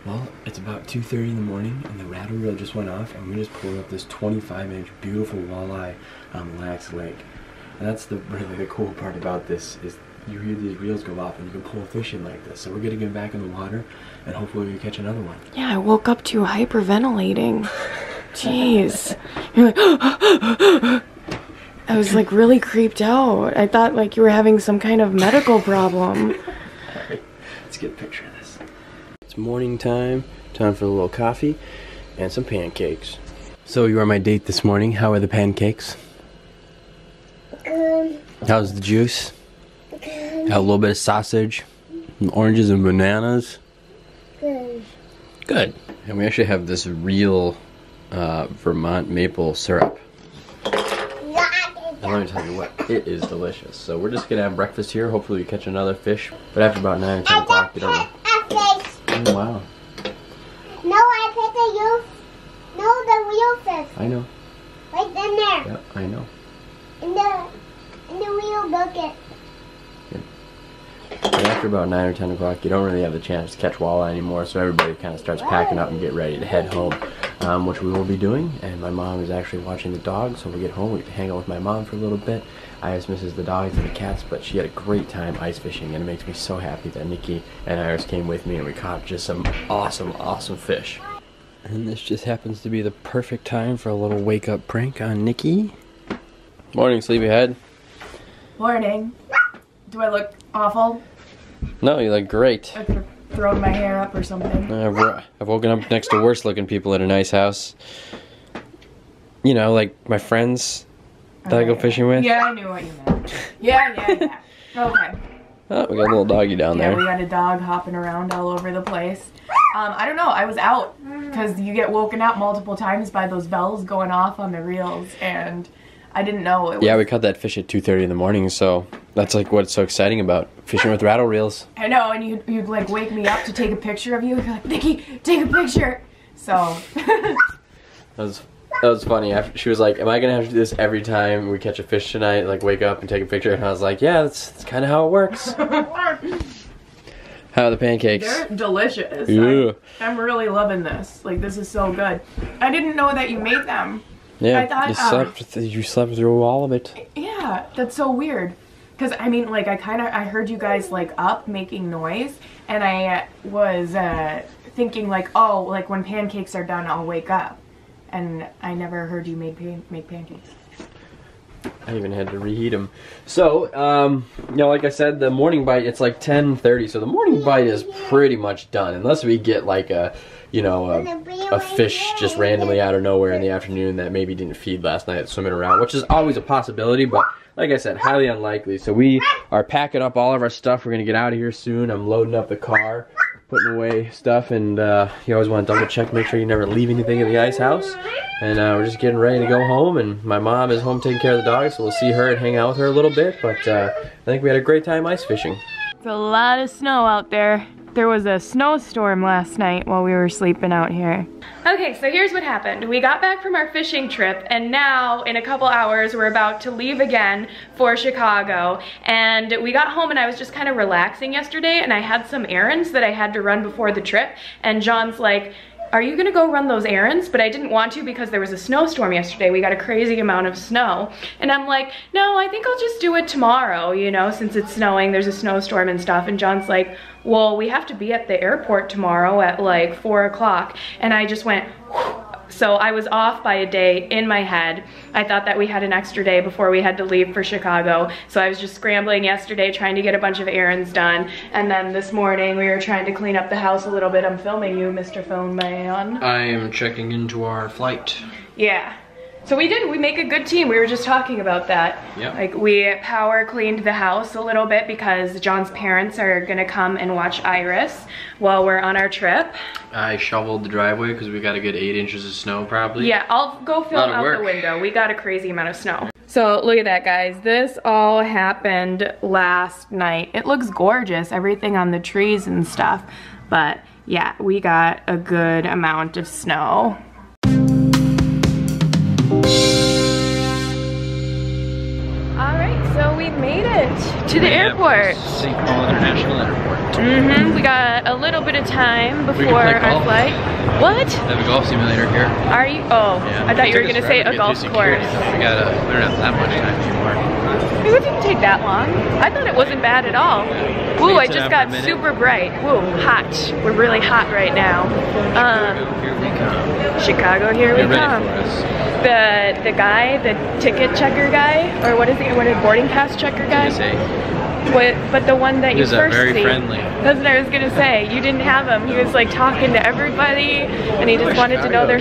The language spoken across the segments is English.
Well, it's about 2:30 in the morning, and the rattle reel just went off, and we just pulled up this 25-inch beautiful walleye on Lax Lake. And that's really the cool part about this is you hear these reels go off, and you can pull a fish in like this. So we're gonna get back in the water, and hopefully we catch another one. Yeah, I woke up to you hyperventilating. Jeez, you're like. I was like really creeped out. I thought like you were having some kind of medical problem. Alright, let's get a picture of this. It's morning time for a little coffee and some pancakes. So you are my date this morning. How are the pancakes? Good. How's the juice? Good. Got a little bit of sausage, some oranges and bananas. Good. Good. And we actually have this real Vermont maple syrup. And let me tell you what, it is delicious. So we're just gonna have breakfast here. Hopefully we catch another fish. But after about 9 or 10 o'clock, you don't know. Oh, wow. No, I picked the real fish. I know. Right in there. Yep, I know. In the real bucket. But after about 9 or 10 o'clock, you don't really have the chance to catch walleye anymore. So everybody kind of starts packing up and get ready to head home. Which we will be doing, and my mom is actually watching the dogs, so when we get home we can hang out with my mom for a little bit. Iris misses the dogs and the cats, but she had a great time ice fishing, and it makes me so happy that Nikki and Iris came with me and we caught just some awesome fish. And this just happens to be the perfect time for a little wake-up prank on Nikki. Morning, sleepyhead. Morning. Do I look awful? No, you look great. Throwing my hair up or something. I've woken up next to worse looking people at a nice house. You know, like my friends that I go fishing with. Yeah, I knew what you meant. Yeah. Okay. Oh, we got a little doggy down there. Yeah, we got a dog hopping around all over the place. I don't know, I was out because you get woken up multiple times by those bells going off on the reels, and I didn't know it was... Yeah, we caught that fish at 2:30 in the morning, so that's like what's so exciting about fishing with rattle reels. I know, and you'd like wake me up to take a picture of you. You're like, Nikki, take a picture. So that was funny. She was like, "Am I gonna have to do this every time we catch a fish tonight? Like wake up and take a picture?" And I was like, "Yeah, that's kind of how it works." How are the pancakes? They're delicious. Yeah. I'm really loving this. Like, this is so good. I didn't know that you made them. Yeah, I thought, you slept through all of it. Yeah, that's so weird. Because, I mean, like, I heard you guys, like, up making noise, and I was thinking, like, oh, like, when pancakes are done, I'll wake up. And I never heard you make pancakes. I even had to reheat them. So, you know, like I said, the morning bite, it's like 10:30, so the morning bite is pretty much done. Unless we get, like, a fish just randomly out of nowhere in the afternoon that maybe didn't feed last night swimming around, which is always a possibility, but like I said, highly unlikely. So we are packing up all of our stuff. We're going to get out of here soon. I'm loading up the car, putting away stuff, and you always want to double check, make sure you never leave anything in the ice house. And we're just getting ready to go home, and my mom is home taking care of the dogs, so we'll see her and hang out with her a little bit, but I think we had a great time ice fishing. It's a lot of snow out there. There was a snowstorm last night while we were sleeping out here. Okay, so here's what happened. We got back from our fishing trip, and now in a couple hours we're about to leave again for Chicago. And we got home and I was just kind of relaxing yesterday, and I had some errands that I had to run before the trip, and John's like, are you gonna go run those errands? But I didn't want to because there was a snowstorm yesterday. We got a crazy amount of snow. And I'm like, no, I think I'll just do it tomorrow, you know, since it's snowing, there's a snowstorm and stuff. And John's like, well, we have to be at the airport tomorrow at like 4 o'clock. And I just went, whew. So I was off by a day in my head. I thought that we had an extra day before we had to leave for Chicago. So I was just scrambling yesterday trying to get a bunch of errands done. And then this morning we were trying to clean up the house a little bit. I'm filming you, Mr. Phone Man. I am checking into our flight. Yeah. So we make a good team. We were just talking about that. Yeah. Like, we power cleaned the house a little bit because John's parents are gonna come and watch Iris while we're on our trip. I shoveled the driveway because we got a good 8 inches of snow probably. Yeah, I'll go film out the window. We got a crazy amount of snow. So look at that, guys. This all happened last night. It looks gorgeous, everything on the trees and stuff. But yeah, we got a good amount of snow. Alright, so we made it to the airport. St. Paul International Airport. We got a little bit of time before our flight. What? They have a golf simulator here. Are you? Oh, Yeah. I thought you were gonna say a golf course. We don't have that much time anymore. It didn't take that long. I thought it wasn't bad at all. Woo, I just got super bright. Woo, hot. We're really hot right now. Here we come. Chicago, here we come. The guy, the ticket checker guy, or what is he? What is boarding pass checker guy? But the one that you first see. Friendly. That's what I was gonna say. You didn't have him. He was like talking to everybody, and he just wanted to know their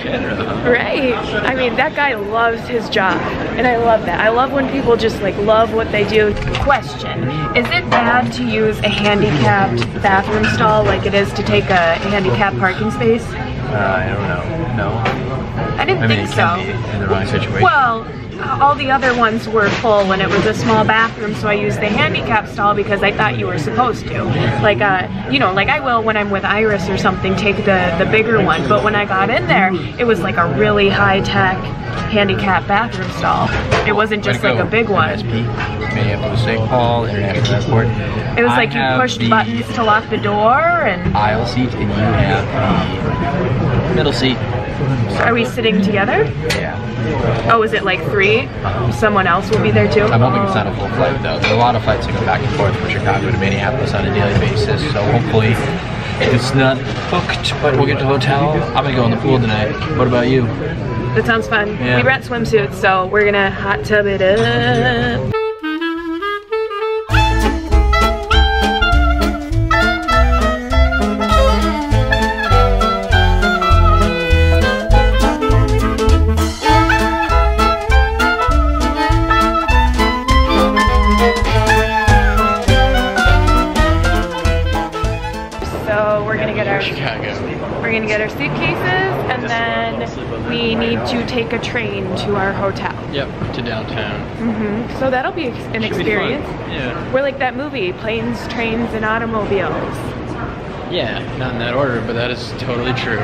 right. I mean, that guy loves his job, and I love that. I love when people just like love what they do. Question: is it bad to use a handicapped bathroom stall like it is to take a handicapped parking space? I don't know. No. I didn't think so. It can be in the wrong situation. Well, all the other ones were full when it was a small bathroom, so I used the handicap stall because I thought you were supposed to. Like, you know, like I will when I'm with Iris or something, take the bigger one. But when I got in there, it was like a really high-tech handicap bathroom stall. It wasn't just like a big one. Minneapolis, St. Paul, International Airport. It was like you pushed buttons to lock the door and... aisle seat, and you have the middle seat. Are we sitting together? Yeah. Oh, is it like 3? Someone else will be there too? I'm hoping it's not a full flight though. There are a lot of flights that go back and forth from Chicago to Minneapolis on a daily basis, so hopefully it's not booked, but we'll get to the hotel. I'm gonna go in the pool tonight. What about you? That sounds fun. Yeah. We brought swimsuits, so we're gonna hot tub it up. We're gonna get our suitcases, and then we need to take a train to our hotel. Yep, to downtown. So that'll be an experience. Yeah. We're like that movie, Planes, Trains, and Automobiles. Yeah, not in that order, but that is totally true.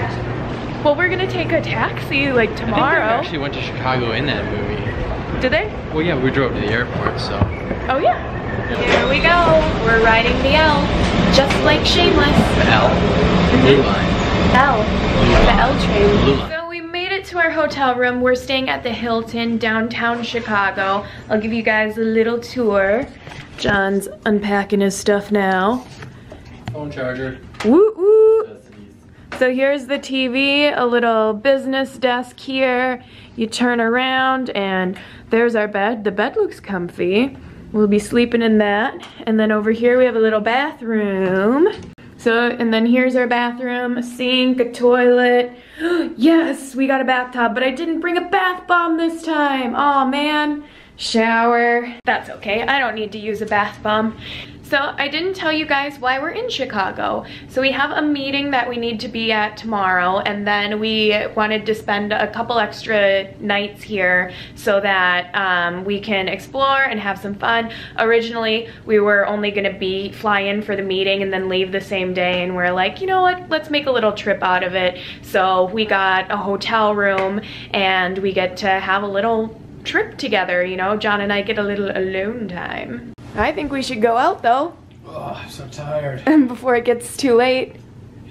Well, we're gonna take a taxi like tomorrow. I think they actually went to Chicago in that movie. Did they? Well, yeah, we drove to the airport, so. Oh yeah. Here we go. We're riding the L, just like Shameless. The L. Blue line. L. The L train. Blue line. So we made it to our hotel room. We're staying at the Hilton, downtown Chicago. I'll give you guys a little tour. John's unpacking his stuff now. Phone charger. Woo woo. So here's the TV, a little business desk here. You turn around and there's our bed. The bed looks comfy. We'll be sleeping in that. And then over here we have a little bathroom. So, and then here's our bathroom, a sink, a toilet. Yes, we got a bathtub, but I didn't bring a bath bomb this time. Oh man. Shower. That's okay, I don't need to use a bath bomb. So I didn't tell you guys why we're in Chicago. So we have a meeting that we need to be at tomorrow, and then we wanted to spend a couple extra nights here so that we can explore and have some fun. Originally, we were only gonna fly in for the meeting and then leave the same day, and we're like, you know what, let's make a little trip out of it. So we got a hotel room and we get to have a little trip together, you know? John and I get a little alone time. I think we should go out though. Oh, I'm so tired. Before it gets too late.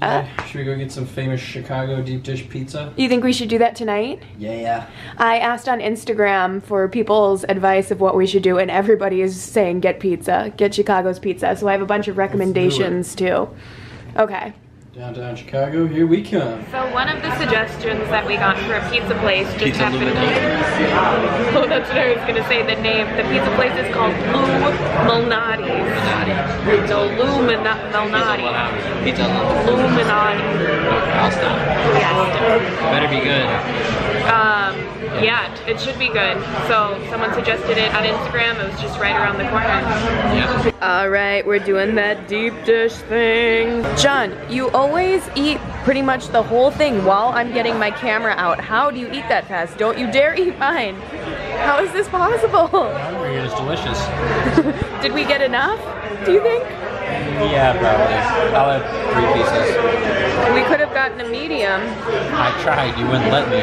Should we go get some famous Chicago deep dish pizza? You think we should do that tonight? Yeah. I asked on Instagram for people's advice of what we should do, and everybody is saying get pizza, get Chicago's pizza. So I have a bunch of recommendations too. Okay. Downtown Chicago, here we come. So one of the suggestions that we got for a pizza place just happened to... Oh, that's what I was going to say, the name. The pizza place is called Lou Malnati's. No, Lou Malnati. Pizza Illuminati. Okay, I'll stop. Yes. Better be good. Yeah, it should be good. So someone suggested it on Instagram. It was just right around the corner. Yeah. All right, we're doing that deep dish thing. John, you always eat pretty much the whole thing while I'm getting my camera out. How do you eat that fast? Don't you dare eat mine. How is this possible? It is delicious. Did we get enough, do you think? Yeah, probably. I'll have 3 pieces. We could have gotten a medium. I tried, you wouldn't let me.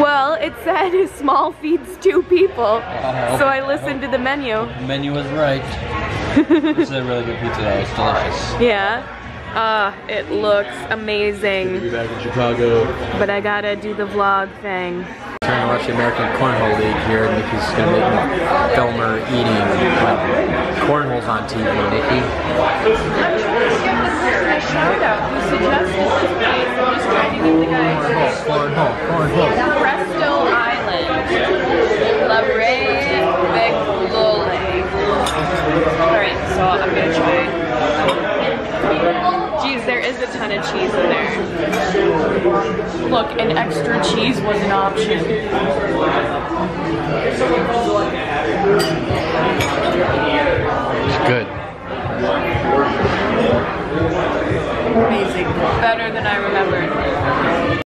Well, it said small feeds 2 people. So I listened to the menu. The menu was right. This is a really good pizza though, it's delicious. Yeah. It looks amazing. We'll be back in Chicago. But I gotta do the vlog thing. We're gonna watch the American Cornhole League here. Nikki's gonna make me film her eating when cornhole's on TV. Nikki? I'm trying to give a shout out. You suggested this place. I'm just trying to give the guys Cornhole. Presto Island. La Ray Beglole. Alright, so I'm gonna try. Geez, there is a ton of cheese in there. Look, an extra cheese was an option. It's good. Amazing. Better than I remembered.